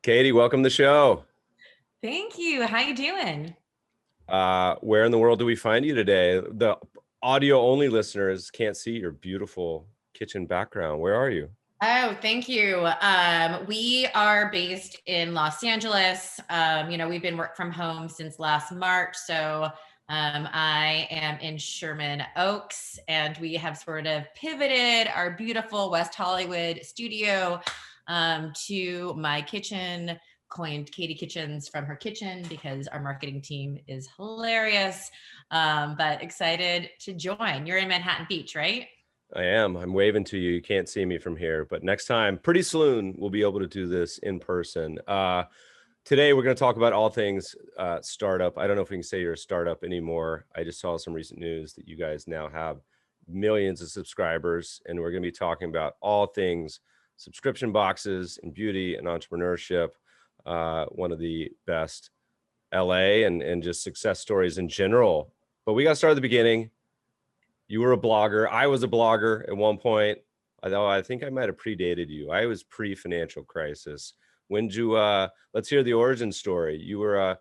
Katie, welcome to the show. Thank you. How you doing? Where in the world do we find you today? The audio only listeners can't see your beautiful kitchen background. Where are you? Oh, thank you. We are based in Los Angeles. We've been work from home since last March. I am in Sherman Oaks, and we have sort of pivoted our beautiful West Hollywood studio to my kitchen, coined Katie Kitchens from her kitchen because our marketing team is hilarious. But excited to join. You're in Manhattan Beach, right? I am. I'm waving to you. You can't see me from here, but next time, pretty soon, we'll be able to do this in person. Today, we're going to talk about all things startup. I don't know if we can say you're a startup anymore. I just saw some recent news that you guys now have millions of subscribers, and we're going to be talking about all things subscription boxes and beauty and entrepreneurship. One of the best LA and just success stories in general. But we got to start at the beginning. You were a blogger. I was a blogger at one point. Although I think I might have predated you. I was pre-financial crisis. When did you, let's hear the origin story. You were,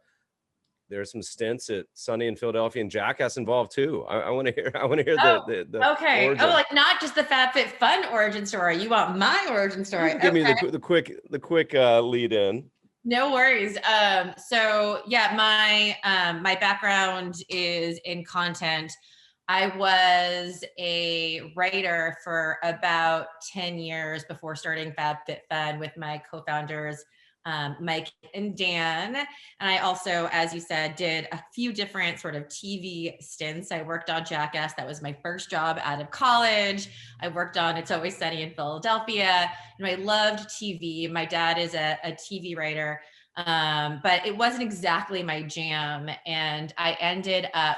there are some stints at Sunny in Philadelphia and Jackass involved too. I want to hear, the Okay. origin. Oh, like not just the FabFitFun origin story. You want my origin story. Give me the quick lead in. No worries. My background is in content. I was a writer for about 10 years before starting FabFitFun with my co-founders, Mike and Dan. And I also, as you said, did a few different sort of TV stints. I worked on Jackass. That was my first job out of college. I worked on It's Always Sunny in Philadelphia. I loved TV. My dad is a TV writer, but it wasn't exactly my jam. And I ended up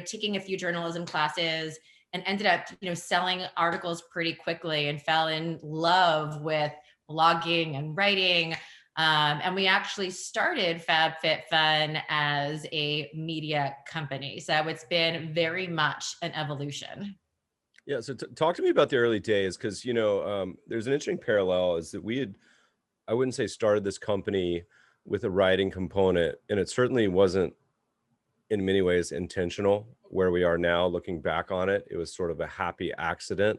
taking a few journalism classes and ended up, selling articles pretty quickly and fell in love with blogging and writing. And we actually started FabFitFun as a media company. So it's been very much an evolution. Yeah. So talk to me about the early days. Cause there's an interesting parallel is that we had, I wouldn't say started this company with a writing component, and it certainly wasn't in many ways intentional where we are now. Looking back on it, it was sort of a happy accident,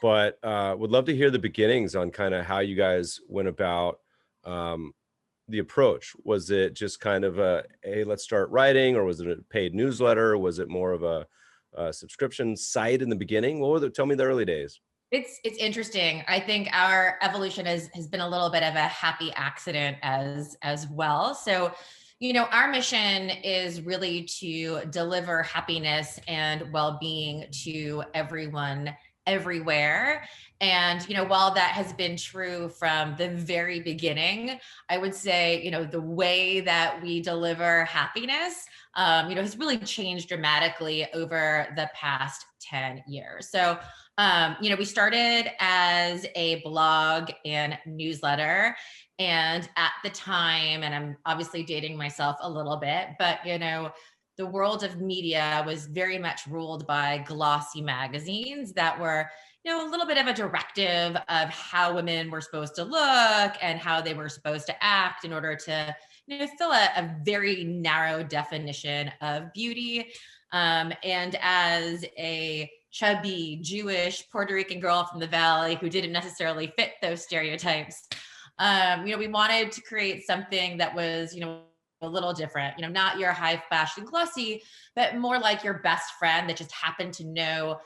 but would love to hear the beginnings on kind of how you guys went about the approach. Was it just kind of hey, let's start writing, or was it a paid newsletter? Was it more of a subscription site in the beginning? Tell me the early days. It's interesting. I think our evolution has been a little bit of a happy accident as well. So, our mission is really to deliver happiness and well-being to everyone, everywhere. And, while that has been true from the very beginning, I would say, the way that we deliver happiness, has really changed dramatically over the past 10 years. So, we started as a blog and newsletter. And at the time, and I'm obviously dating myself a little bit, but, the world of media was very much ruled by glossy magazines that were, a little bit of a directive of how women were supposed to look and how they were supposed to act in order to, fill a very narrow definition of beauty. And as a chubby Jewish Puerto Rican girl from the Valley who didn't necessarily fit those stereotypes, we wanted to create something that was, a little different, not your high fashion glossy, but more like your best friend that just happened to know,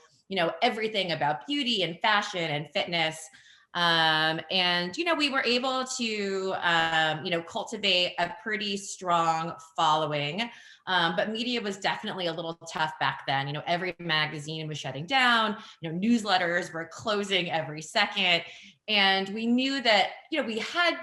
everything about beauty and fashion and fitness. We were able to, cultivate a pretty strong following. But media was definitely a little tough back then. Every magazine was shutting down, newsletters were closing every second. And we knew that, we had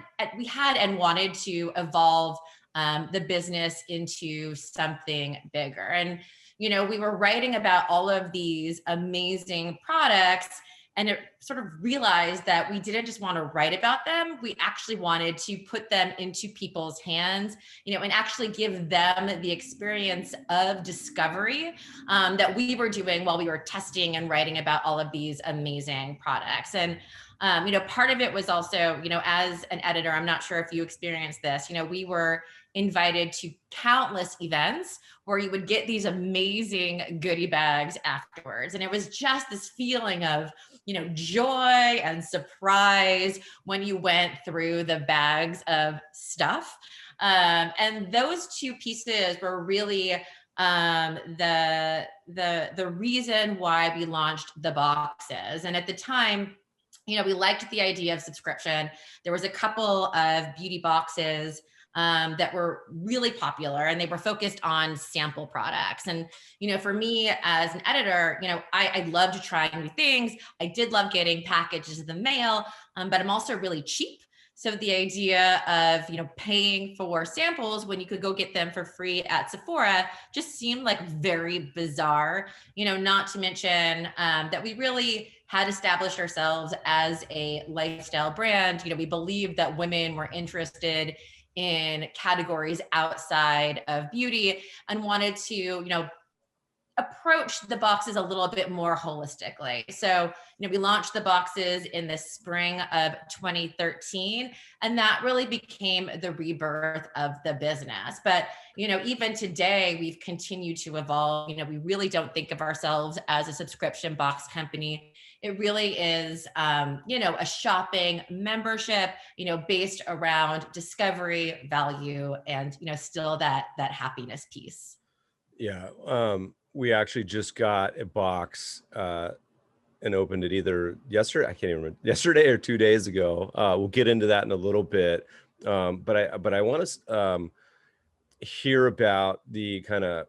and wanted to evolve the business into something bigger. And, we were writing about all of these amazing products, and it sort of realized that we didn't just want to write about them. We actually wanted to put them into people's hands, and actually give them the experience of discovery that we were doing while we were testing and writing about all of these amazing products. And Part of it was also, as an editor, I'm not sure if you experienced this, we were invited to countless events where you would get these amazing goodie bags afterwards. And it was just this feeling of, joy and surprise when you went through the bags of stuff. And those two pieces were really the reason why we launched the boxes. And at the time, we liked the idea of subscription. There was a couple of beauty boxes that were really popular, and they were focused on sample products. And, for me as an editor, I love to try new things. I did love getting packages in the mail, but I'm also really cheap. So the idea of, paying for samples when you could go get them for free at Sephora just seemed like very bizarre, not to mention that we really had established ourselves as a lifestyle brand. We believed that women were interested in categories outside of beauty and wanted to, approach the boxes a little bit more holistically. So, we launched the boxes in the spring of 2013, and that really became the rebirth of the business. But, even today, we've continued to evolve. We really don't think of ourselves as a subscription box company. It really is, a shopping membership, based around discovery, value, and, still that happiness piece. Yeah. We actually just got a box and opened it either yesterday, I can't even remember, yesterday or 2 days ago. We'll get into that in a little bit. But I want to hear about the kind of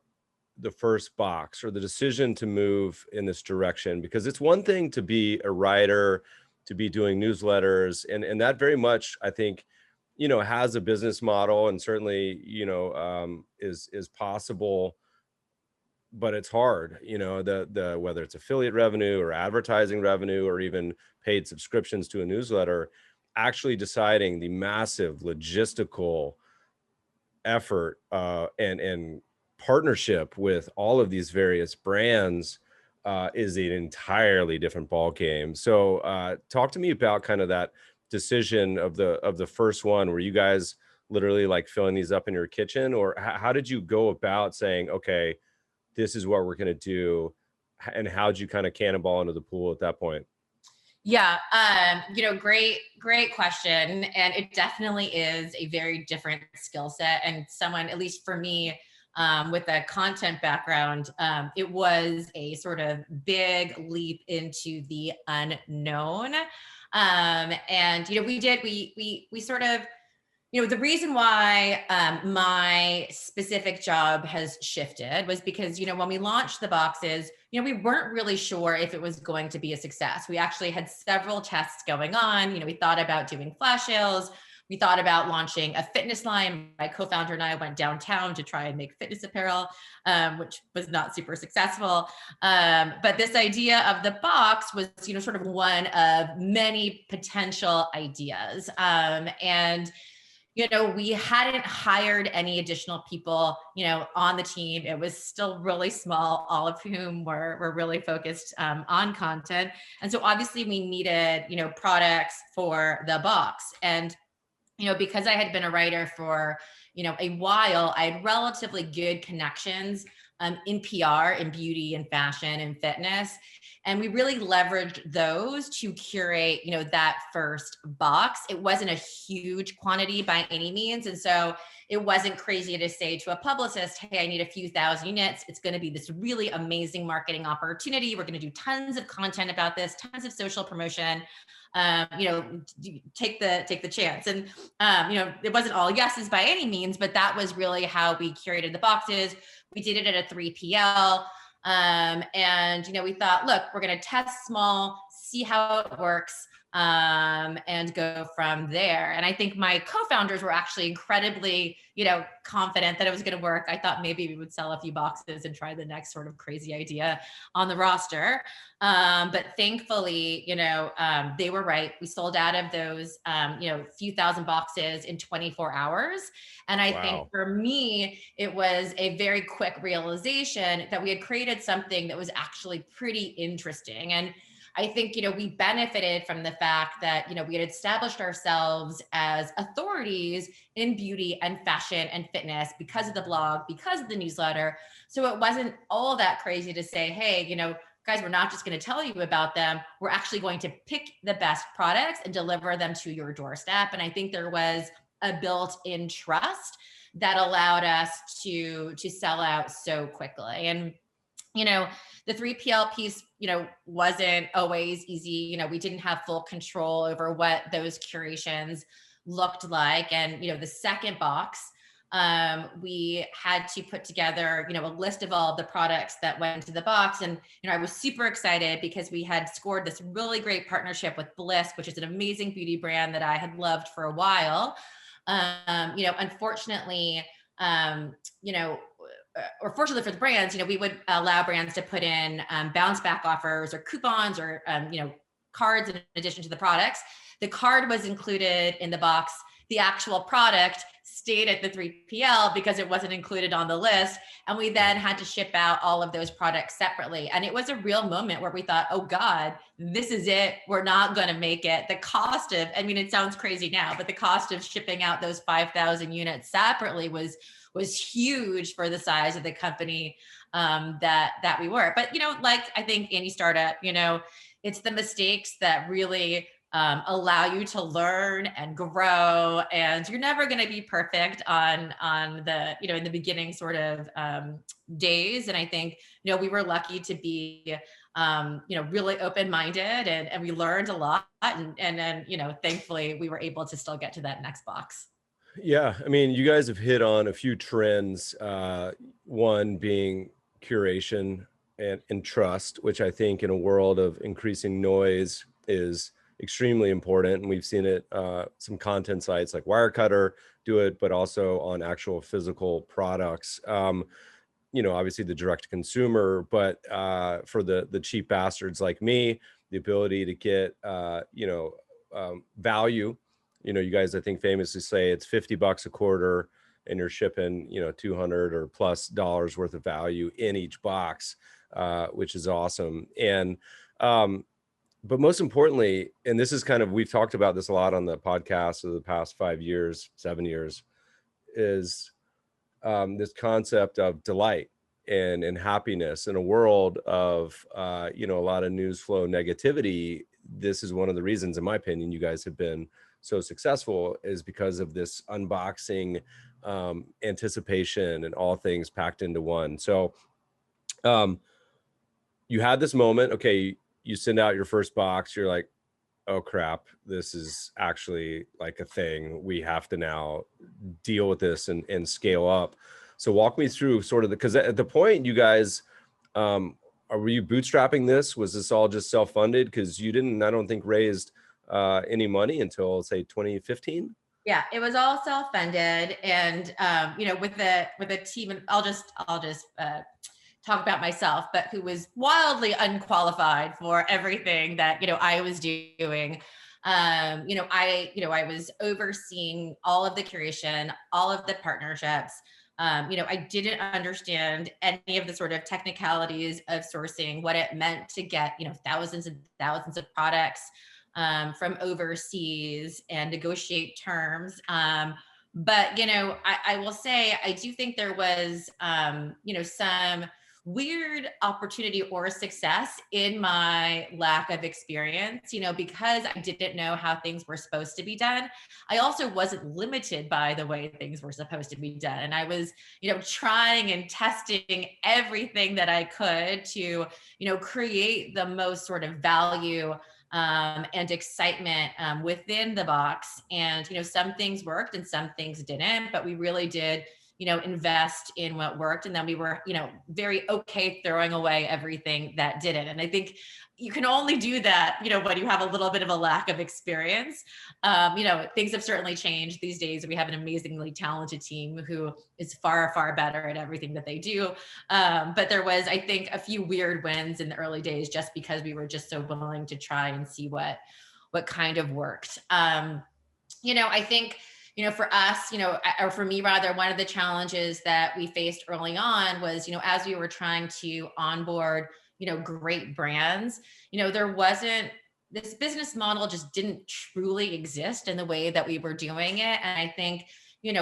the first box or the decision to move in this direction, because it's one thing to be a writer, to be doing newsletters, and that very much, I think, has a business model, and certainly, is possible, but it's hard, the whether it's affiliate revenue or advertising revenue or even paid subscriptions to a newsletter, actually deciding the massive logistical effort and partnership with all of these various brands is an entirely different ball game. So talk to me about kind of that decision of the first one. Were you guys literally like filling these up in your kitchen, or how did you go about saying, okay, this is what we're going to do? And how'd you kind of cannonball into the pool at that point? Yeah, great question. And it definitely is a very different skill set. And someone, at least for me, with a content background, it was a sort of big leap into the unknown. And we sort of, the reason why my specific job has shifted was because, when we launched the boxes, we weren't really sure if it was going to be a success. We actually had several tests going on. We thought about doing flash sales. We thought about launching a fitness line. My co-founder and I went downtown to try and make fitness apparel, which was not super successful. But this idea of the box was, sort of one of many potential ideas. And we hadn't hired any additional people, on the team. It was still really small, all of whom were really focused on content. And so obviously we needed, products for the box. And, because I had been a writer for, a while, I had relatively good connections in PR, in beauty and fashion and fitness. And we really leveraged those to curate, that first box. It wasn't a huge quantity by any means. And so it wasn't crazy to say to a publicist, hey, I need a few thousand units. It's going to be this really amazing marketing opportunity. We're going to do tons of content about this, tons of social promotion. Take the chance. And, it wasn't all yeses by any means, but that was really how we curated the boxes. We did it at a 3PL. And, we thought, look, we're going to test small, see how it works, and go from there. And I think my co-founders were actually incredibly, confident that it was going to work. I thought maybe we would sell a few boxes and try the next sort of crazy idea on the roster. But thankfully, they were right. We sold out of those, few thousand boxes in 24 hours. And I think for me, it was a very quick realization that we had created something that was actually pretty interesting. And I think, we benefited from the fact that, we had established ourselves as authorities in beauty and fashion and fitness because of the blog, because of the newsletter. So it wasn't all that crazy to say, hey, guys, we're not just going to tell you about them. We're actually going to pick the best products and deliver them to your doorstep. And I think there was a built-in trust that allowed us to sell out so quickly. And the 3PL piece, wasn't always easy. We didn't have full control over what those curations looked like. And, the second box, we had to put together, a list of all of the products that went into the box. And, I was super excited because we had scored this really great partnership with Bliss, which is an amazing beauty brand that I had loved for a while. Unfortunately, or fortunately for the brands, we would allow brands to put in bounce back offers or coupons or, cards in addition to the products. The card was included in the box. The actual product stayed at the 3PL because it wasn't included on the list. And we then had to ship out all of those products separately. And it was a real moment where we thought, oh God, this is it. We're not going to make it. The cost of, it sounds crazy now, but the cost of shipping out those 5,000 units separately was huge for the size of the company that we were. But, like I think any startup, it's the mistakes that really allow you to learn and grow. And you're never going to be perfect on the, in the beginning sort of days. And I think, we were lucky to be, really open-minded and we learned a lot. And then, thankfully we were able to still get to that next box. Yeah, you guys have hit on a few trends. One being curation and trust, which I think in a world of increasing noise is extremely important. And we've seen it, some content sites like Wirecutter do it, but also on actual physical products. Obviously the direct to consumer, but for the cheap bastards like me, the ability to get, value. You guys, I think famously say it's $50 a quarter and you're shipping, $200 or plus dollars worth of value in each box, which is awesome. And, but most importantly, and this is kind of, we've talked about this a lot on the podcast of the past 5 years, 7 years, is this concept of delight and happiness in a world of, a lot of news flow negativity. This is one of the reasons, in my opinion, you guys have been so successful, is because of this unboxing, anticipation and all things packed into one. So you had this moment, okay, you send out your first box, you're like, oh crap, this is actually like a thing. We have to now deal with this and scale up. So walk me through sort of because at the point you guys, were you bootstrapping this? Was this all just self-funded? Because you didn't, I don't think, raised any money until say 2015. Yeah, it was all self-funded, and with the team, and I'll just talk about myself, but who was wildly unqualified for everything that I was doing. I was overseeing all of the curation, all of the partnerships. I didn't understand any of the sort of technicalities of sourcing, what it meant to get thousands and thousands of products from overseas and negotiate terms. But I will say I do think there was some weird opportunity or success in my lack of experience, because I didn't know how things were supposed to be done. I also wasn't limited by the way things were supposed to be done. And I was, trying and testing everything that I could to, create the most sort of value and excitement within the box. And, some things worked and some things didn't, but we really did invest in what worked. And then we were, very okay throwing away everything that didn't. And I think you can only do that, when you have a little bit of a lack of experience. Things have certainly changed these days. We have an amazingly talented team who is far, far better at everything that they do. But there was, I think, a few weird wins in the early days, just because we were just so willing to try and see what kind of worked. I think, for us, or for me rather, one of the challenges that we faced early on was, as we were trying to onboard great brands, this business model just didn't truly exist in the way that we were doing it. And I think,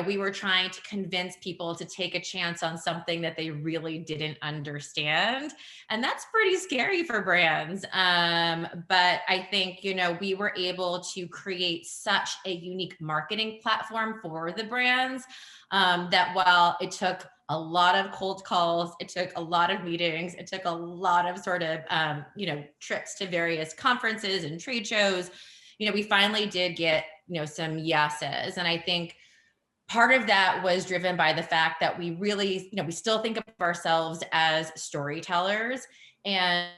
we were trying to convince people to take a chance on something that they really didn't understand. And that's pretty scary for brands. But I think, we were able to create such a unique marketing platform for the brands, that while it took a lot of cold calls, it took a lot of meetings, it took a lot of sort of, trips to various conferences and trade shows, we finally did get, some yeses. And I think part of that was driven by the fact that we really, we still think of ourselves as storytellers. And,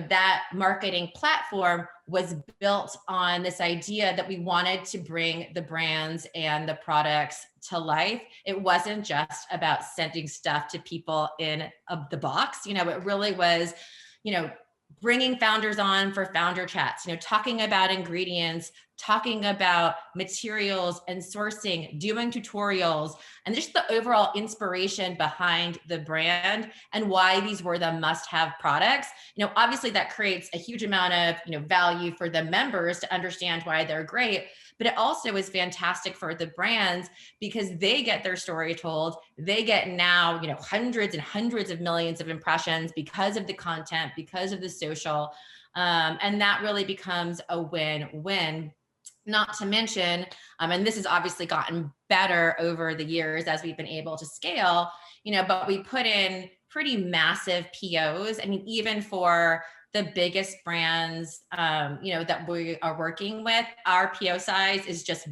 that marketing platform was built on this idea that we wanted to bring the brands and the products to life. It wasn't just about sending stuff to people in the box. It really was, bringing founders on for founder chats, talking about ingredients, talking about materials and sourcing, doing tutorials, and just the overall inspiration behind the brand and why these were the must-have products. Obviously that creates a huge amount of, value for the members to understand why they're great, but it also is fantastic for the brands because they get their story told. They get now, hundreds and hundreds of millions of impressions because of the content, because of the social, and that really becomes a win-win. Not to mention, and this has obviously gotten better over the years as we've been able to scale, but we put in pretty massive POs. I mean, even for the biggest brands, that we are working with, our PO size is just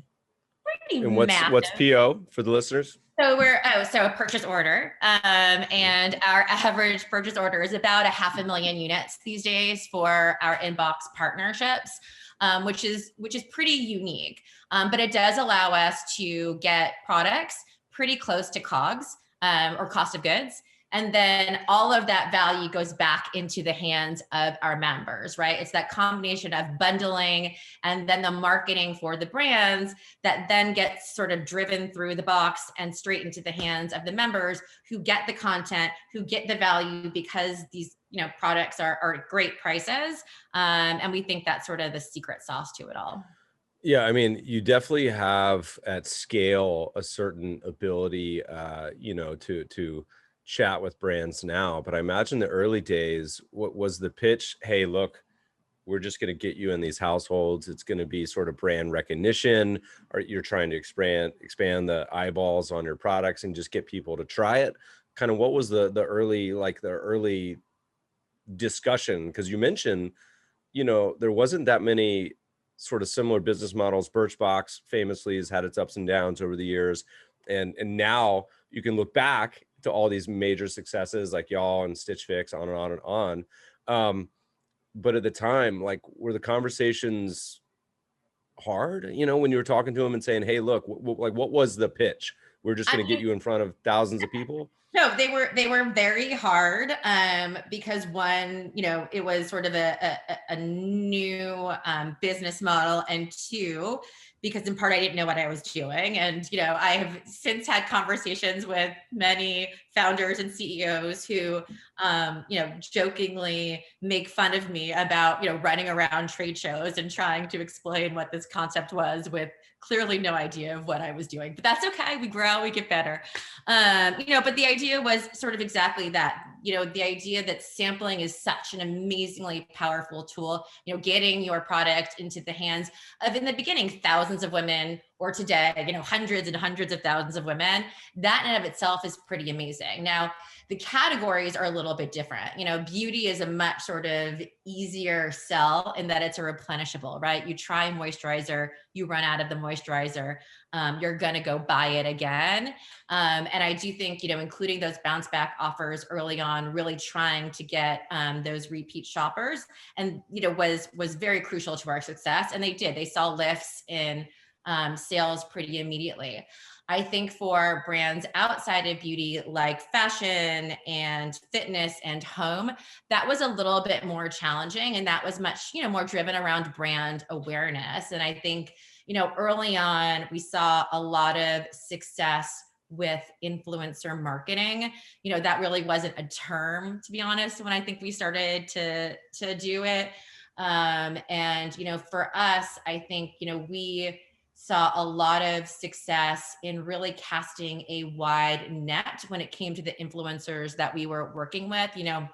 pretty massive. What's PO for the listeners? So so a purchase order, and our average purchase order is about 500,000 units these days for our inbox partnerships, which is pretty unique. But it does allow us to get products pretty close to COGS, or cost of goods. And then all of that value goes back into the hands of our members, right? It's that combination of bundling and then the marketing for the brands that then gets sort of driven through the box and straight into the hands of the members who get the content, who get the value because these, products are great prices. And we think that's sort of the secret sauce to it all. Yeah, I mean, you definitely have at scale a certain ability, to chat with brands now. But I imagine the early days, what was the pitch? Hey, look, we're just going to get you in these households. It's going to be sort of brand recognition, or you're trying to expand the eyeballs on your products and just get people to try it. Kind of what was the early discussion? Because you mentioned, there wasn't that many sort of similar business models. Birchbox famously has had its ups and downs over the years. And now you can look back to all these major successes like y'all and Stitch Fix, on and on and on. But at the time, like, were the conversations hard, when you were talking to them and saying, hey, look, what was the pitch? We're just going to get you in front of thousands of people. No, they were very hard, because one, it was sort of a new business model, and two, because in part I didn't know what I was doing. And, I have since had conversations with many founders and CEOs who, jokingly make fun of me about, running around trade shows and trying to explain what this concept was with clearly no idea of what I was doing. But that's okay. We grow, we get better. But the idea was sort of exactly that, the idea that sampling is such an amazingly powerful tool, getting your product into the hands of, in the beginning, thousands of women, or today, hundreds and hundreds of thousands of women. That in and of itself is pretty amazing. Now, the categories are a little bit different. Beauty is a much sort of easier sell in that it's a replenishable, right? You try moisturizer, you run out of the moisturizer, you're going to go buy it again. And I do think, including those bounce back offers early on, really trying to get those repeat shoppers, and, was very crucial to our success. And they did. They saw lifts in sales pretty immediately. I think for brands outside of beauty, like fashion and fitness and home, that was a little bit more challenging. And that was much, more driven around brand awareness. And I think, early on, we saw a lot of success with influencer marketing. You know, that really wasn't a term, to be honest, when I think we started to do it. And, you know, for us, I think, you know, we saw a lot of success in really casting a wide net when it came to the influencers that we were working with. You know,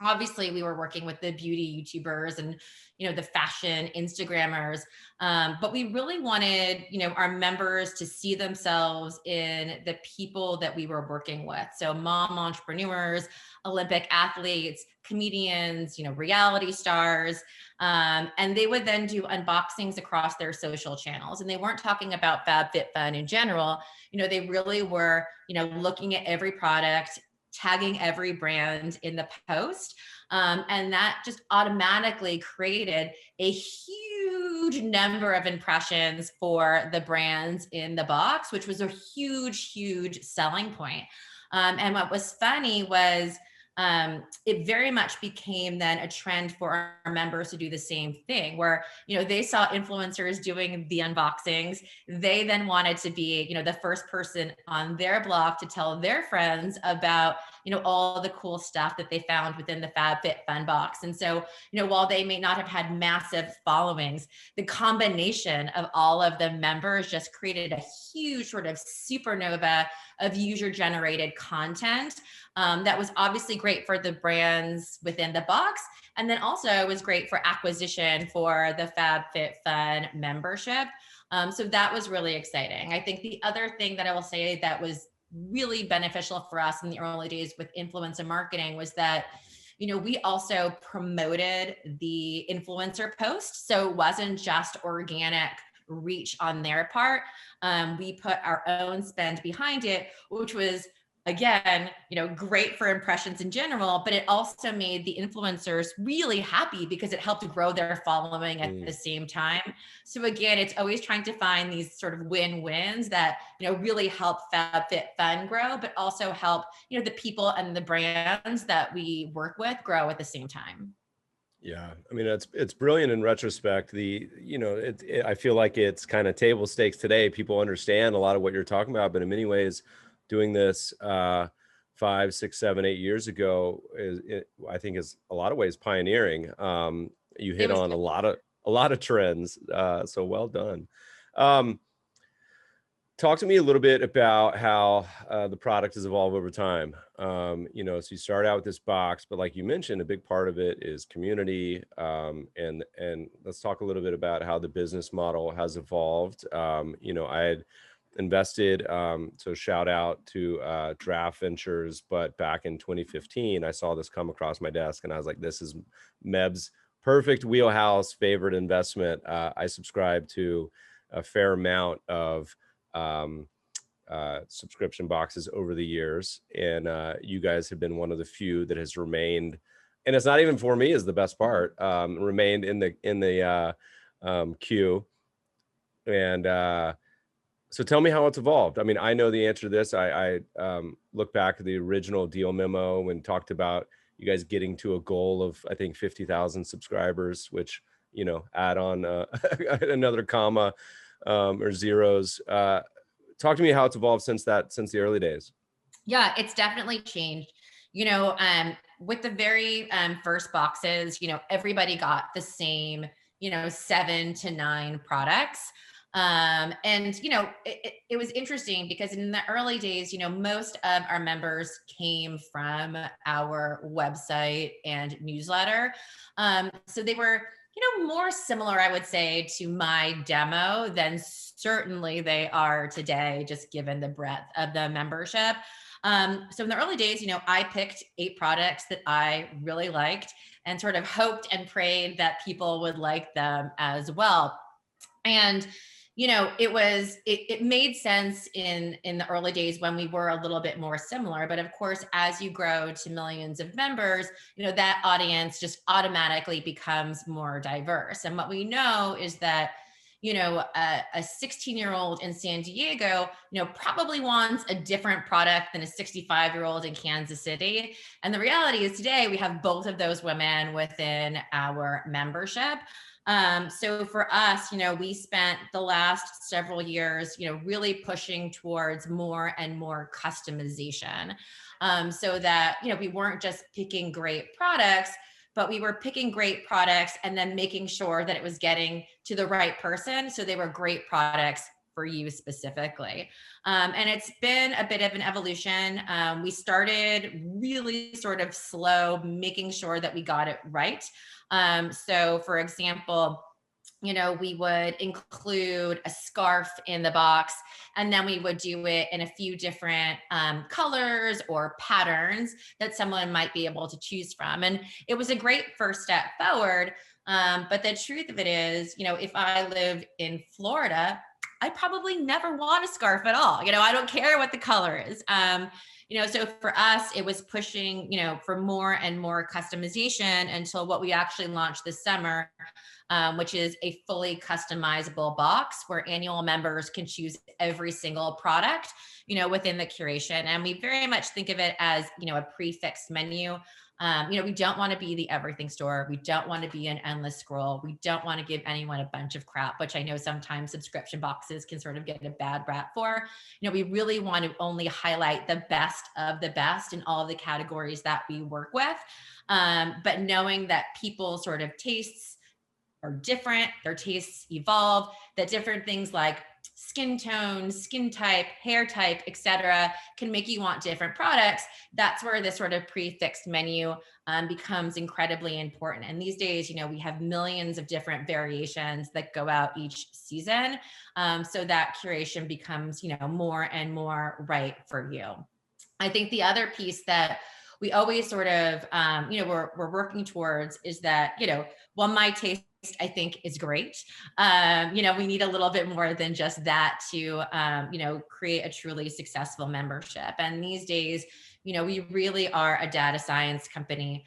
obviously we were working with the beauty YouTubers and, you know, the fashion Instagrammers. But we really wanted, you know, our members to see themselves in the people that we were working with. So mom entrepreneurs, Olympic athletes, comedians, you know, reality stars. And they would then do unboxings across their social channels. And they weren't talking about FabFitFun in general. You know, they really were, you know, looking at every product, tagging every brand in the post. And that just automatically created a huge number of impressions for the brands in the box, which was a huge, huge selling point. And what was funny was it very much became then a trend for our members to do the same thing, where, you know, they saw influencers doing the unboxings. They then wanted to be, you know, the first person on their blog to tell their friends about, you know, all the cool stuff that they found within the FabFitFun box. And so, you know, while they may not have had massive followings, the combination of all of the members just created a huge sort of supernova of user generated content that was obviously great for the brands within the box. And then also it was great for acquisition for the FabFitFun membership. So that was really exciting. I think the other thing that I will say that was really beneficial for us in the early days with influencer marketing was that, you know, we also promoted the influencer post. So it wasn't just organic reach on their part. We put our own spend behind it, which was, again, you know, great for impressions in general, but it also made the influencers really happy because it helped grow their following at the same time. So again, it's always trying to find these sort of win-wins that, you know, really help FabFitFun grow, but also help, you know, the people and the brands that we work with grow at the same time. Yeah, I mean, it's brilliant in retrospect. You know, I feel like it's kind of table stakes today. People understand a lot of what you're talking about, but in many ways, doing this 5, 6, 7, 8 years ago I think is a lot of ways pioneering. You hit on a lot of trends, so well done. Talk to me a little bit about how the product has evolved over time. You know, so you start out with this box, but like you mentioned, a big part of it is community. And let's talk a little bit about how the business model has evolved. You know, I had invested, so shout out to Draft Ventures, but back in 2015, I saw this come across my desk and I was like, this is Meb's perfect wheelhouse favorite investment. I subscribe to a fair amount of subscription boxes over the years, and you guys have been one of the few that has remained, and it's not even for me is the best part, remained in the queue. And so tell me how it's evolved. I mean, I know the answer to this. I look back at the original deal memo and talked about you guys getting to a goal of, I think, 50,000 subscribers, which, you know, add on another comma or zeros. Talk to me how it's evolved since the early days. Yeah, it's definitely changed. You know, with the very first boxes, you know, everybody got the same, you know, 7 to 9 products. And, you know, it was interesting because in the early days, you know, most of our members came from our website and newsletter. So they were, you know, more similar, I would say, to my demo than certainly they are today, just given the breadth of the membership. So in the early days, you know, I picked 8 products that I really liked and sort of hoped and prayed that people would like them as well. And, you know, it made sense in the early days when we were a little bit more similar. But of course, as you grow to millions of members, you know, that audience just automatically becomes more diverse. And what we know is that, a 16-year-old in San Diego, probably wants a different product than a 65-year-old in Kansas City. And the reality is today we have both of those women within our membership. So for us, we spent the last several years, really pushing towards more and more customization, so that, we weren't just picking great products, but we were picking great products and then making sure that it was getting to the right person. So they were great products for you specifically. And it's been a bit of an evolution. We started really sort of slow, making sure that we got it right. So for example, we would include a scarf in the box, and then we would do it in a few different colors or patterns that someone might be able to choose from. And it was a great first step forward. But the truth of it is, if I lived in Florida, I probably never want a scarf at all. I don't care what the color is. So for us, it was pushing, for more and more customization until what we actually launched this summer, which is a fully customizable box where annual members can choose every single product, within the curation. And we very much think of it as, a prefixed menu. We don't want to be the everything store. We don't want to be an endless scroll. We don't want to give anyone a bunch of crap, which I know sometimes subscription boxes can sort of get a bad rap for. We really want to only highlight the best of the best in all of the categories that we work with. But knowing that people's sort of tastes are different, their tastes evolve, that different things like skin tone, skin type, hair type, etc., can make you want different products. That's where this sort of prefixed menu becomes incredibly important. And these days, we have millions of different variations that go out each season. So that curation becomes, more and more right for you. I think the other piece that we always sort of, we're working towards is that, while my taste, I think, is great, we need a little bit more than just that to, create a truly successful membership. And these days, we really are a data science company.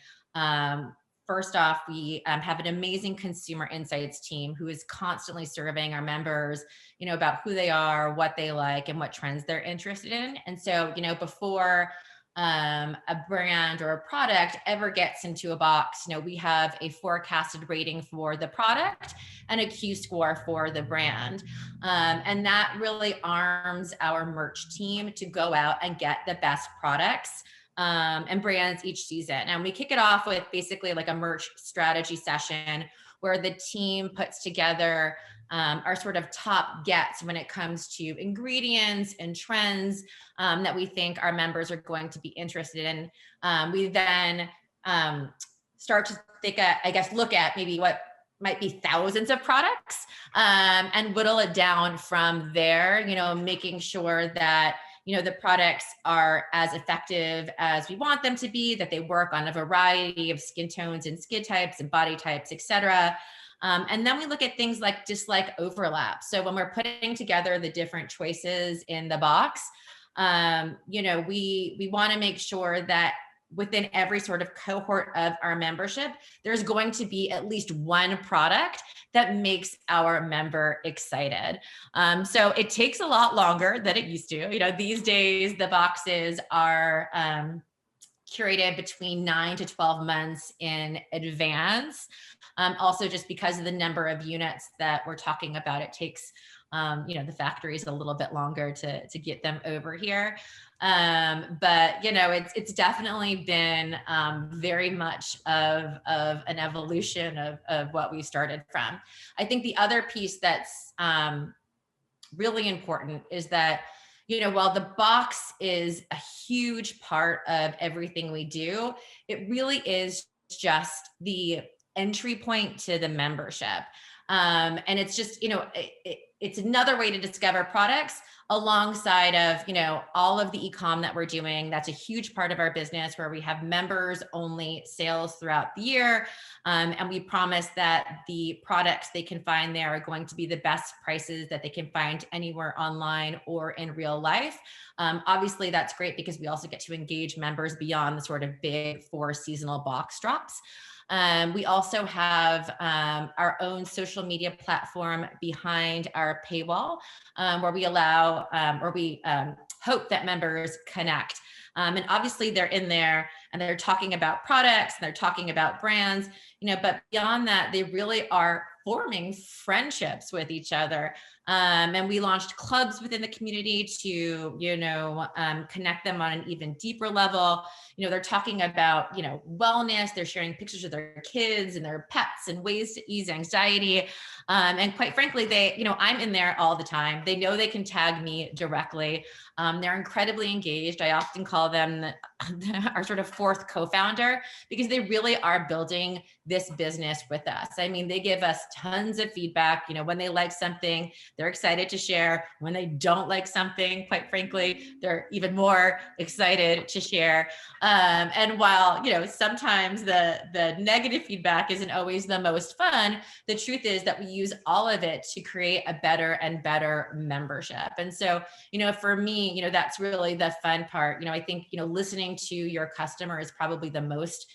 First off, we have an amazing consumer insights team who is constantly surveying our members, about who they are, what they like, and what trends they're interested in. And so, before a brand or a product ever gets into a box, we have a forecasted rating for the product and a Q score for the brand. And that really arms our merch team to go out and get the best products and brands each season. And we kick it off with basically like a merch strategy session where the team puts together our sort of top gets when it comes to ingredients and trends that we think our members are going to be interested in. We then start to look at maybe what might be thousands of products and whittle it down from there, making sure that the products are as effective as we want them to be, that they work on a variety of skin tones and skin types and body types, etc. And then we look at things like dislike overlap. So when we're putting together the different choices in the box, we want to make sure that within every sort of cohort of our membership, there's going to be at least one product that makes our member excited. So it takes a lot longer than it used to. These days the boxes are curated between 9 to 12 months in advance. Also, just because of the number of units that we're talking about, it takes the factories a little bit longer to get them over here. But it's definitely been very much of an evolution of what we started from. I think the other piece that's really important is that while the box is a huge part of everything we do, it really is just the entry point to the membership. And it's just, it's another way to discover products alongside of, all of the e-com that we're doing. That's a huge part of our business where we have members only sales throughout the year. And we promise that the products they can find there are going to be the best prices that they can find anywhere online or in real life. Obviously, that's great because we also get to engage members beyond the sort of big 4 seasonal box drops. We also have our own social media platform behind our paywall, where we allow, or we hope that members connect. And obviously they're in there and they're talking about products and they're talking about brands, but beyond that, they really are forming friendships with each other. And we launched clubs within the community to, connect them on an even deeper level. They're talking about, wellness. They're sharing pictures of their kids and their pets and ways to ease anxiety. And quite frankly, I'm in there all the time. They know they can tag me directly. They're incredibly engaged. I often call them our sort of fourth co-founder, because they really are building this business with us. I mean, they give us tons of feedback. When they like something, they're excited to share. When they don't like something, quite frankly, they're even more excited to share. And while, sometimes the negative feedback isn't always the most fun, the truth is that we use all of it to create a better and better membership. And so, for me, that's really the fun part. I think, listening to your customer is probably the most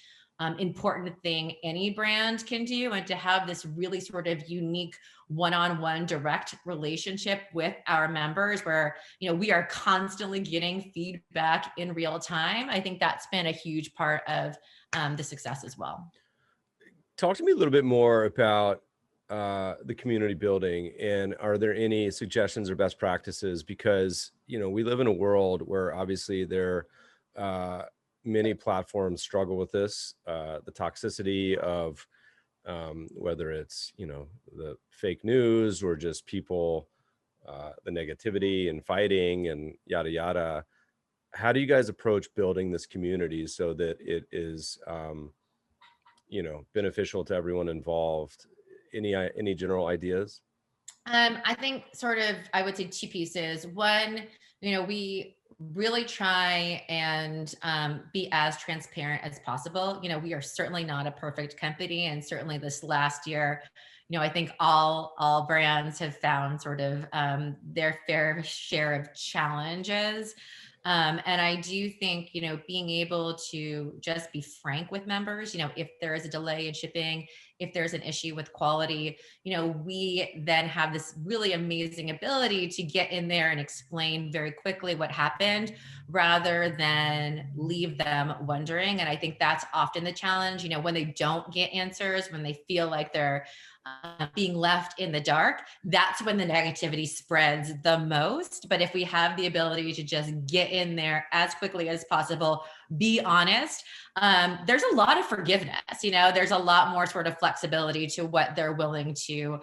important thing any brand can do. And to have this really sort of unique one-on-one direct relationship with our members where, we are constantly getting feedback in real time. I think that's been a huge part of the success as well. Talk to me a little bit more about the community building, and are there any suggestions or best practices? Because, we live in a world where obviously many platforms struggle with this, the toxicity of whether it's, the fake news or just people, the negativity and fighting and yada, yada. How do you guys approach building this community so that it is, beneficial to everyone involved? Any general ideas? I think I would say two pieces. One, we really try and be as transparent as possible. We are certainly not a perfect company. And certainly this last year, I think all brands have found sort of their fair share of challenges. And I do think, being able to just be frank with members, if there is a delay in shipping, if there's an issue with quality, we then have this really amazing ability to get in there and explain very quickly what happened rather than leave them wondering. And I think that's often the challenge, when they don't get answers, when they feel like they're being left in the dark, that's when the negativity spreads the most. But if we have the ability to just get in there as quickly as possible, be honest, there's a lot of forgiveness, there's a lot more sort of flexibility to what they're willing to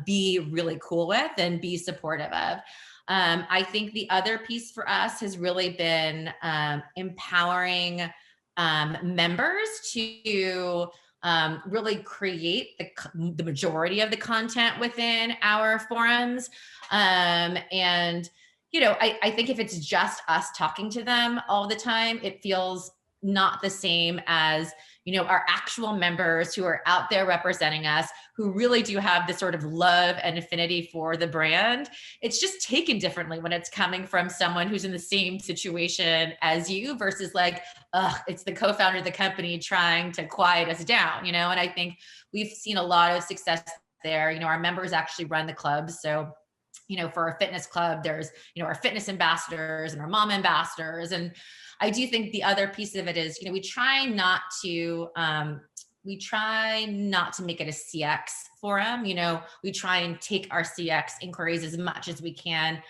be really cool with and be supportive of. I think the other piece for us has really been empowering members to really create the majority of the content within our forums. And, I think if it's just us talking to them all the time, it feels not the same as, our actual members who are out there representing us, who really do have this sort of love and affinity for the brand. It's just taken differently when it's coming from someone who's in the same situation as you versus like, it's the co-founder of the company trying to quiet us down, and I think we've seen a lot of success there. Our members actually run the clubs. So, for our fitness club, there's, our fitness ambassadors and our mom ambassadors. And I do think the other piece of it is, we try not to make it a CX forum. We try and take our CX inquiries as much as we can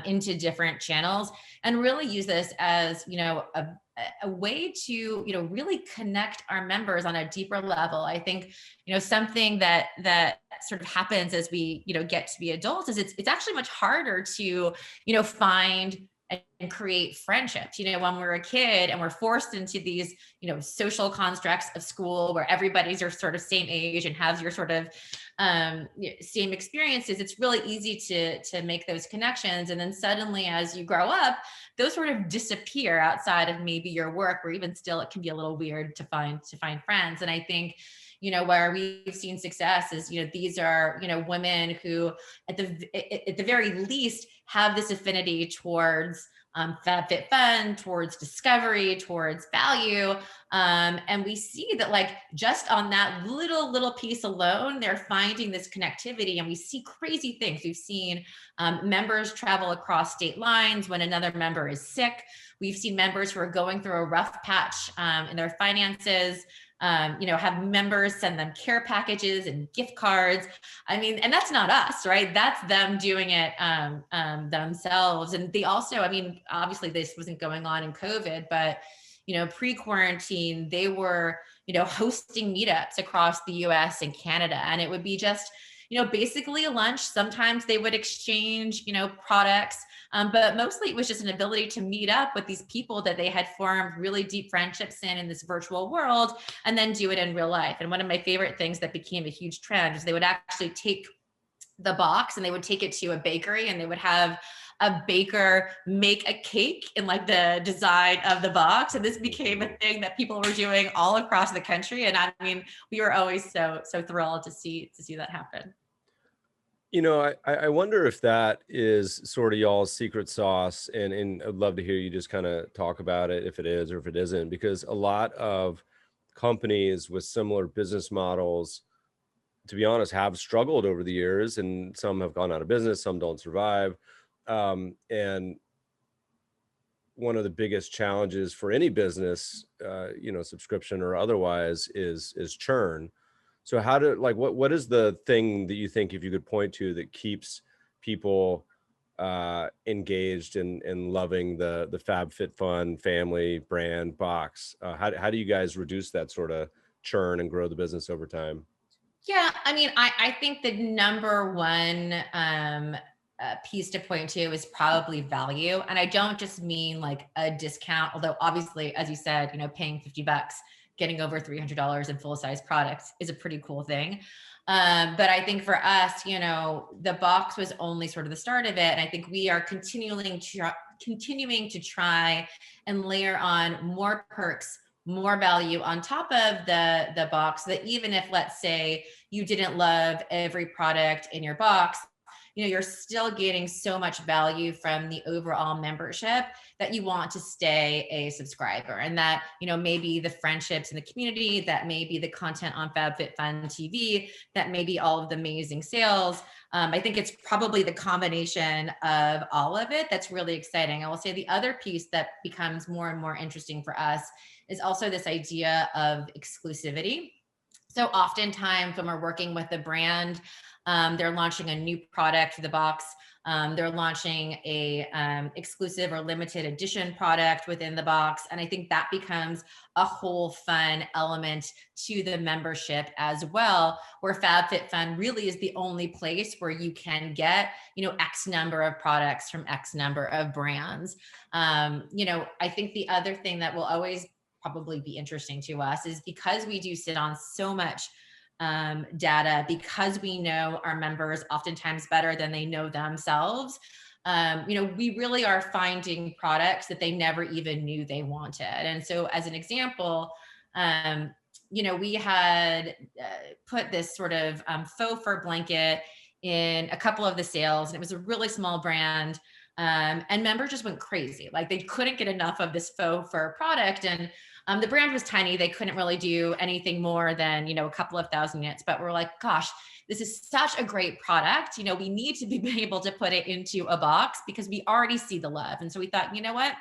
into different channels and really use this as, a way to, really connect our members on a deeper level. I think, something that sort of happens as we, get to be adults is it's actually much harder to, find and create friendships. When we're a kid and we're forced into these, social constructs of school where everybody's your sort of same age and has your sort of same experiences, it's really easy to make those connections. And then suddenly as you grow up, those sort of disappear outside of maybe your work, or even still, it can be a little weird to find friends. And I think, where we've seen success is, these are, women who at the very least have this affinity towards FabFitFun, towards discovery, towards value. And we see that like just on that little piece alone, they're finding this connectivity, and we see crazy things. We've seen members travel across state lines when another member is sick. We've seen members who are going through a rough patch in their finances, have members send them care packages and gift cards. I mean, and that's not us, right? That's them doing it themselves. And they also, I mean, obviously this wasn't going on in COVID, but, pre-quarantine, they were, hosting meetups across the US and Canada. And it would be just, basically a lunch. Sometimes they would exchange, products, but mostly it was just an ability to meet up with these people that they had formed really deep friendships in this virtual world, and then do it in real life. And one of my favorite things that became a huge trend is they would actually take the box and they would take it to a bakery, and they would have a baker make a cake in like the design of the box. And this became a thing that people were doing all across the country. And I mean, we were always so thrilled to see that happen. I wonder if that is sort of y'all's secret sauce, and I'd love to hear you just kind of talk about it, if it is or if it isn't, because a lot of companies with similar business models, to be honest, have struggled over the years, and some have gone out of business, some don't survive. And one of the biggest challenges for any business, subscription or otherwise, is churn. So what is the thing that you think, if you could point to, that keeps people engaged and loving the FabFitFun family brand box? How do you guys reduce that sort of churn and grow the business over time? Yeah, I mean, I think the number one piece to point to is probably value. And I don't just mean like a discount, although obviously, as you said, paying $50, getting over $300 in full size products is a pretty cool thing. But I think for us, the box was only sort of the start of it. And I think we are continuing to try and layer on more perks, more value on top of the box, so that even if, let's say, you didn't love every product in your box, you're still getting so much value from the overall membership that you want to stay a subscriber. And that, maybe the friendships in the community, that may be the content on FabFitFun TV, that may be all of the amazing sales. I think it's probably the combination of all of it that's really exciting. I will say the other piece that becomes more and more interesting for us is also this idea of exclusivity. So oftentimes when we're working with a brand, they're launching a new product for the box. They're launching a exclusive or limited edition product within the box. And I think that becomes a whole fun element to the membership as well, where FabFitFun really is the only place where you can get, X number of products from X number of brands. I think the other thing that will always probably be interesting to us is, because we do sit on so much data, because we know our members oftentimes better than they know themselves, we really are finding products that they never even knew they wanted. And so as an example, we had put this sort of faux fur blanket in a couple of the sales, and it was a really small brand. And members just went crazy. Like, they couldn't get enough of this faux fur product. And the brand was tiny. They couldn't really do anything more than, a couple of thousand units. But we're like, gosh, this is such a great product. We need to be able to put it into a box because we already see the love. And so we thought, you know what?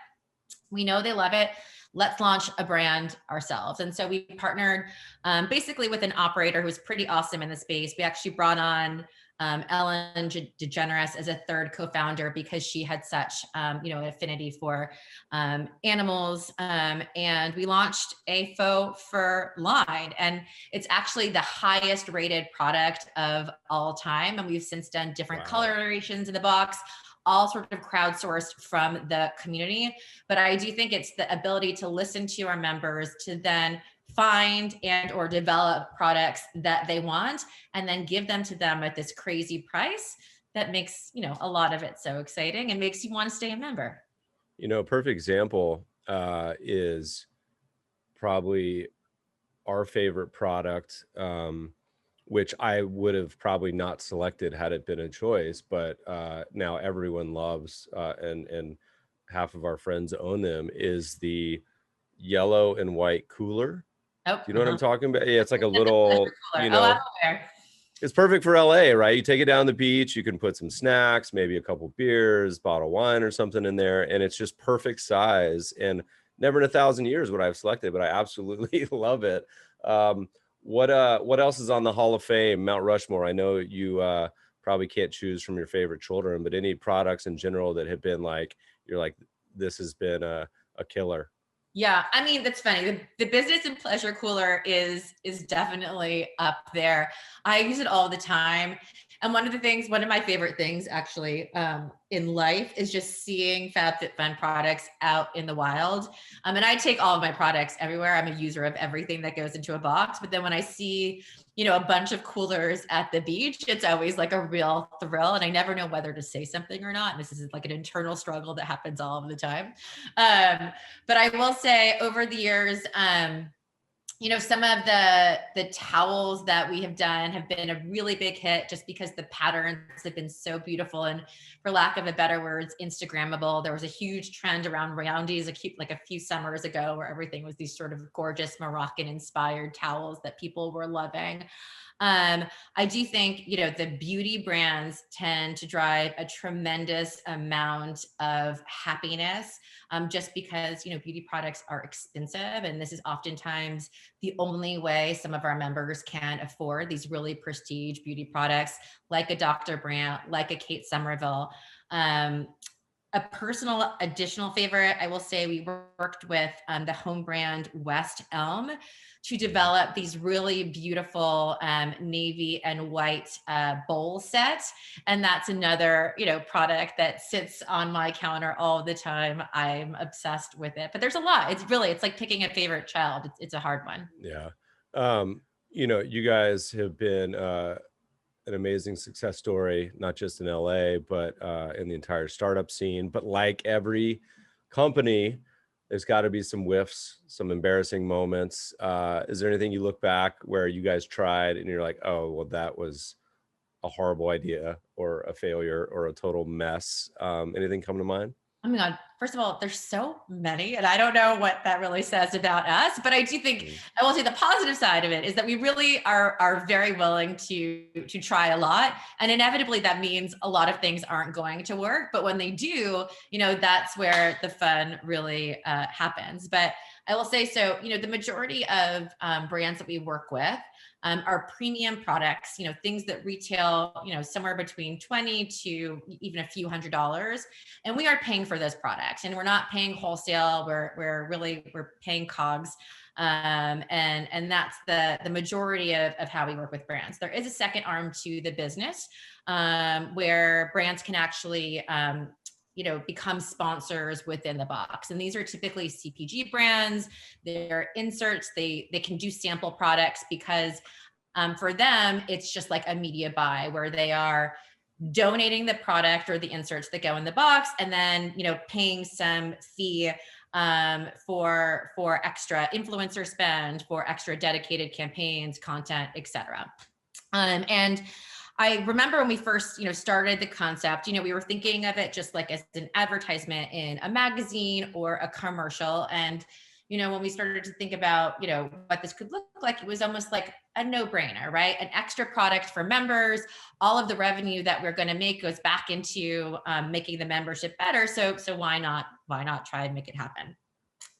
We know they love it. Let's launch a brand ourselves. And so we partnered basically with an operator who was pretty awesome in the space. We actually brought on Ellen DeGeneres as a third co-founder, because she had such, an affinity for animals. And we launched a faux fur line, and it's actually the highest rated product of all time. And we've since done different colorations in the box, all sort of crowdsourced from the community. But I do think it's the ability to listen to our members, to then find and or develop products that they want, and then give them to them at this crazy price that makes, a lot of it so exciting and makes you want to stay a member. A perfect example is probably our favorite product, which I would have probably not selected had it been a choice, but now everyone loves, and half of our friends own them, is the yellow and white cooler. Oh, Do you know what I'm talking about? Yeah, it's like a little, cooler. you Oh, I'm know, aware. it's perfect for LA, right? You take it down the beach, you can put some snacks, maybe a couple beers, bottle of wine or something in there, and it's just perfect size. And never in a thousand years would I have selected, but I absolutely love it. What else is on the Hall of Fame, Mount Rushmore? I know you probably can't choose from your favorite children, but any products in general that have been like, you're like, this has been a killer. Yeah, I mean, that's funny. The business and pleasure cooler is definitely up there. I use it all the time. And one of my favorite things actually in life is just seeing FabFitFun products out in the wild. And I take all of my products everywhere. I'm a user of everything that goes into a box. But then when I see, a bunch of coolers at the beach, it's always like a real thrill. And I never know whether to say something or not. And this is like an internal struggle that happens all of the time. But I will say over the years, some of the towels that we have done have been a really big hit just because the patterns have been so beautiful and, for lack of a better words, Instagrammable. There was a huge trend around roundies a few summers ago where everything was these sort of gorgeous Moroccan inspired towels that people were loving. I do think, the beauty brands tend to drive a tremendous amount of happiness, just because, beauty products are expensive. And this is oftentimes the only way some of our members can afford these really prestige beauty products, like a Dr. Brandt, like a Kate Somerville. A personal additional favorite, I will say, we worked with the home brand West Elm to develop these really beautiful navy and white bowl sets. And that's another, product that sits on my counter all the time. I'm obsessed with it, but there's a lot. It's like picking a favorite child. It's a hard one. Yeah. You guys have been an amazing success story, not just in LA, but in the entire startup scene. But like every company, there's got to be some whiffs, some embarrassing moments. Is there anything you look back where you guys tried and you're like, oh, well, that was a horrible idea or a failure or a total mess? Anything come to mind? Oh my God. First of all, there's so many, and I don't know what that really says about us, but I do think I will say the positive side of it is that we really are very willing to try a lot. And inevitably that means a lot of things aren't going to work. But when they do, that's where the fun really happens. But I will say, so, the majority of brands that we work with are premium products, things that retail, somewhere between 20 to even a few $100s. And we are paying for those products, and we're not paying wholesale. We're paying COGS. And that's the majority of how we work with brands. There is a second arm to the business where brands can actually become sponsors within the box. And these are typically CPG brands. They're inserts. They can do sample products because for them, it's just like a media buy where they are donating the product or the inserts that go in the box, and then, paying some fee for extra influencer spend, for extra dedicated campaigns, content, etc. And I remember when we first, started the concept, we were thinking of it just like as an advertisement in a magazine or a commercial. And, when we started to think about, what this could look like, it was almost like a no-brainer, right? An extra product for members. All of the revenue that we're going to make goes back into making the membership better. So why not try and make it happen?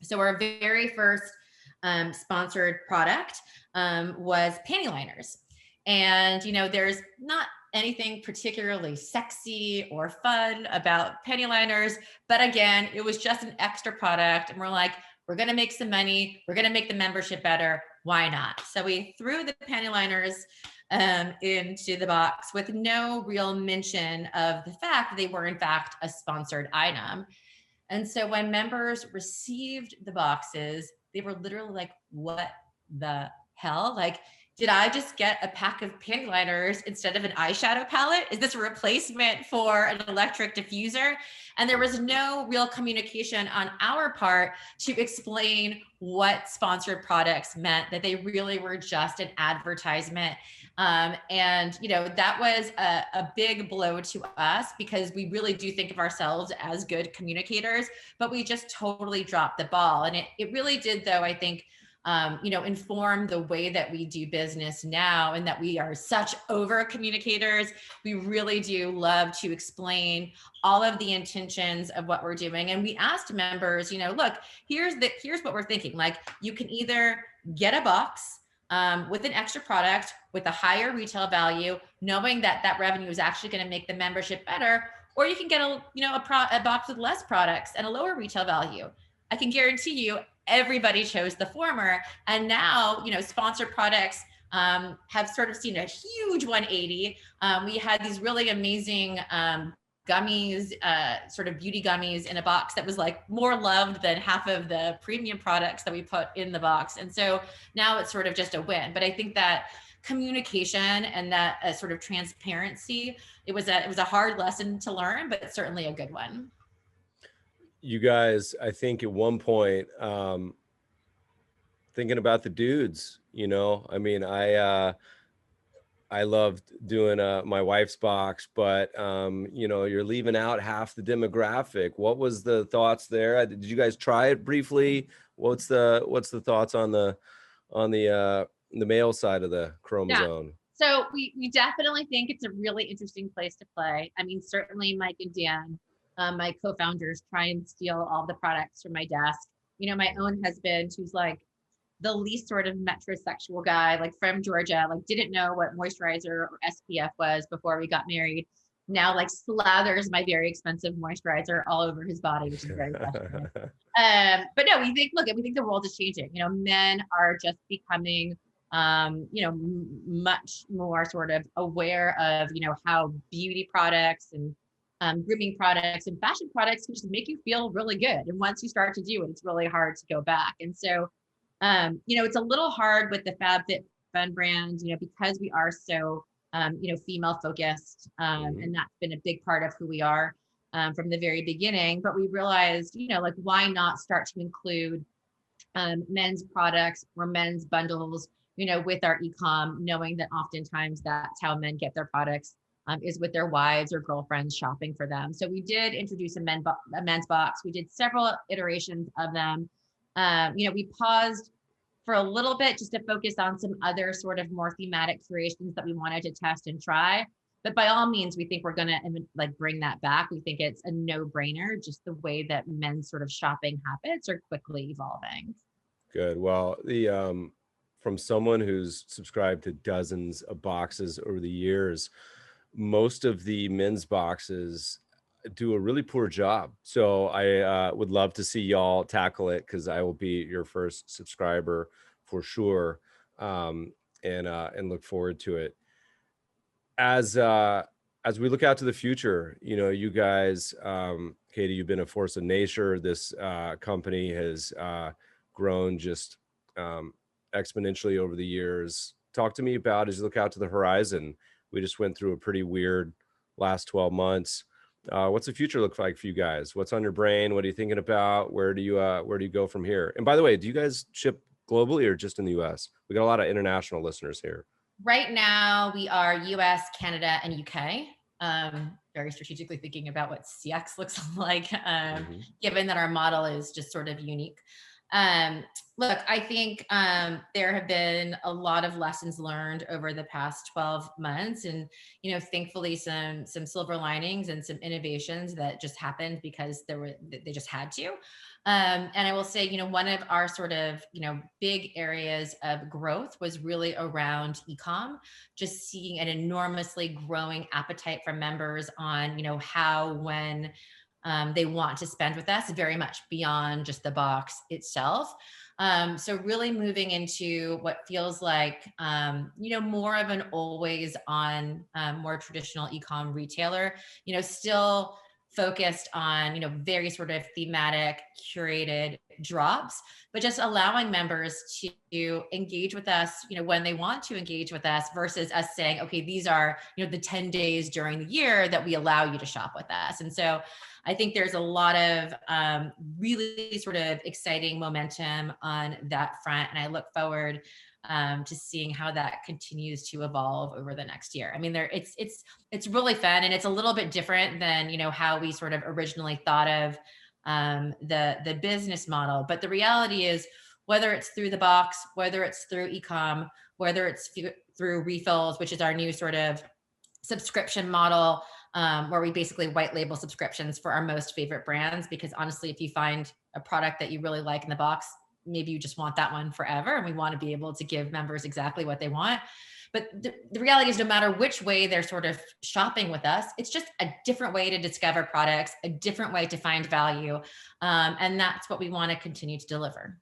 So our very first sponsored product was Pantyliners. And, there's not anything particularly sexy or fun about Pantyliners, but again, it was just an extra product. And we're like, we're going to make some money. We're going to make the membership better. Why not? So we threw the Pantyliners into the box with no real mention of the fact that they were in fact a sponsored item. And so when members received the boxes, they were literally like, what the hell? Like, did I just get a pack of Pantyliners instead of an eyeshadow palette? Is this a replacement for an electric diffuser? And there was no real communication on our part to explain what sponsored products meant, that they really were just an advertisement. And, that was a big blow to us because we really do think of ourselves as good communicators, but we just totally dropped the ball. And it really did, though, I think, inform the way that we do business now, and that we are such over communicators. We really do love to explain all of the intentions of what we're doing. And we asked members, look, here's what we're thinking. Like, you can either get a box with an extra product with a higher retail value, knowing that that revenue is actually going to make the membership better, or you can get a box with less products and a lower retail value. I can guarantee you everybody chose the former. And now, sponsored products have sort of seen a huge 180. We had these really amazing gummies, sort of beauty gummies in a box that was like more loved than half of the premium products that we put in the box. And so now it's sort of just a win. But I think that communication and that sort of transparency, it was a hard lesson to learn, but it's certainly a good one. You guys, I think at one point, thinking about the dudes, I mean, I loved doing my wife's box, but you're leaving out half the demographic. What was the thoughts there? Did you guys try it briefly? What's the thoughts on the male side of the chromosome? Yeah. So we definitely think it's a really interesting place to play. I mean, certainly Mike and Dan, my co-founders, try and steal all the products from my desk. My own husband, who's like the least sort of metrosexual guy, like from Georgia, like didn't know what moisturizer or SPF was before we got married. Now like slathers my very expensive moisturizer all over his body, which is very frustrating. But no, we think the world is changing. Men are just becoming much more sort of aware of, how beauty products and grooming products and fashion products can just make you feel really good. And once you start to do it, it's really hard to go back. And so, it's a little hard with the FabFitFun brand, because we are so, female focused. And that's been a big part of who we are from the very beginning. But we realized, like, why not start to include men's products or men's bundles, with our e-com, knowing that oftentimes that's how men get their products, is with their wives or girlfriends shopping for them. So we did introduce a men's box. We did several iterations of them. We paused for a little bit just to focus on some other sort of more thematic creations that we wanted to test and try. But by all means, we think we're going to bring that back. We think it's a no-brainer, just the way that men's sort of shopping habits are quickly evolving. Good. Well, from someone who's subscribed to dozens of boxes over the years, most of the men's boxes do a really poor job. So I would love to see y'all tackle it, because I will be your first subscriber for sure, and look forward to it. As we look out to the future, you guys, Katie, you've been a force of nature. This company has grown just exponentially over the years. Talk to me about, as you look out to the horizon, we just went through a pretty weird last 12 months. What's the future look like for you guys? What's on your brain? What are you thinking about? Where do you go from here? And by the way, do you guys ship globally or just in the US? We got a lot of international listeners here. Right now we are US, Canada, and UK. Very strategically thinking about what CX looks like, given that our model is just sort of unique. Look, I think there have been a lot of lessons learned over the past 12 months, and thankfully some silver linings and some innovations that just happened because they just had to. And I will say, one of our sort of big areas of growth was really around e-com, just seeing an enormously growing appetite from members on how, when they want to spend with us, very much beyond just the box itself. So really moving into what feels like, more of an always on, more traditional e-com retailer, still focused on, very sort of thematic, curated drops, but just allowing members to engage with us, when they want to engage with us versus us saying, okay, these are, the 10 days during the year that we allow you to shop with us. And so I think there's a lot of really sort of exciting momentum on that front. And I look forward to seeing how that continues to evolve over the next year. I mean, it's really fun, and it's a little bit different than how we sort of originally thought of the business model. But the reality is, whether it's through the box, whether it's through e-com, whether it's through refills, which is our new sort of subscription model, where we basically white label subscriptions for our most favorite brands. Because honestly, if you find a product that you really like in the box, maybe you just want that one forever. And we want to be able to give members exactly what they want. But the reality is, no matter which way they're sort of shopping with us, it's just a different way to discover products, a different way to find value. And that's what we want to continue to deliver.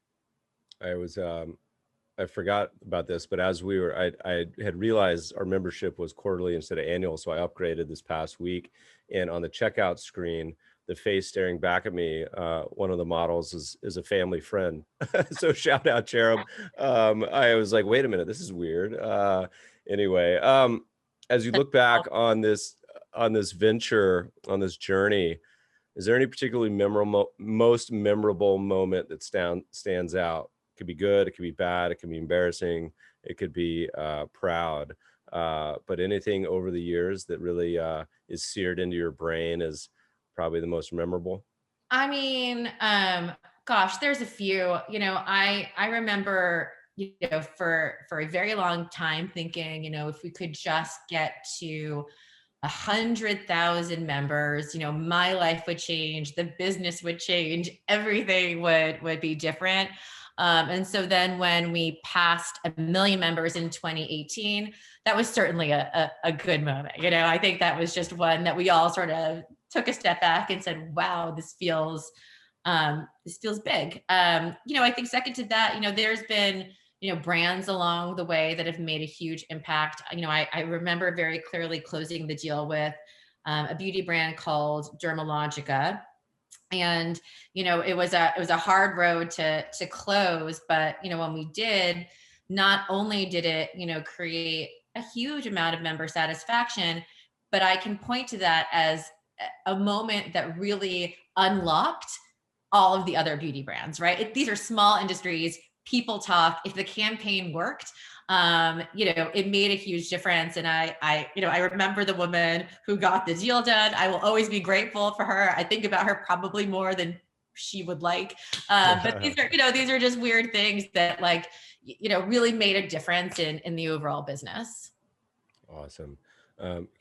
I forgot about this, but as I had realized our membership was quarterly instead of annual. So I upgraded this past week, and on the checkout screen, the face staring back at me, one of the models is a family friend. So shout out Cherub. I was like, wait a minute, this is weird. Anyway, as you look back on this venture, on this journey, is there any particularly most memorable moment that stands out? It could be good, it could be bad, it could be embarrassing, it could be proud. But anything over the years that really is seared into your brain as probably the most memorable? I mean, gosh, there's a few. I remember, for a very long time thinking, if we could just get to 100,000 members, my life would change, the business would change, everything would be different. And so then when we passed 1 million members in 2018, that was certainly a good moment. I think that was just one that we all sort of took a step back and said, wow, this feels big. I think second to that, there's been, brands along the way that have made a huge impact. I remember very clearly closing the deal with a beauty brand called Dermalogica. And, it was a hard road to close, but, when we did, not only did it, create a huge amount of member satisfaction, but I can point to that as a moment that really unlocked all of the other beauty brands, right? These are small industries, people talk. If the campaign worked, it made a huge difference. And I remember the woman who got the deal done. I will always be grateful for her. I think about her probably more than she would like. But these are just weird things that really made a difference in the overall business. Awesome.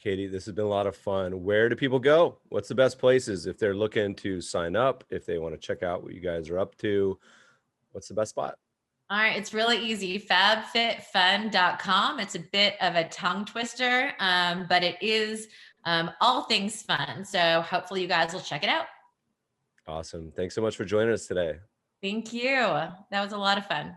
Katie, this has been a lot of fun. Where do people go? What's the best places if they're looking to sign up, if they want to check out what you guys are up to? What's the best spot? All right, it's really easy. FabFitFun.com. It's a bit of a tongue twister, but it is all things fun. So hopefully you guys will check it out. Awesome. Thanks so much for joining us today. Thank you. That was a lot of fun.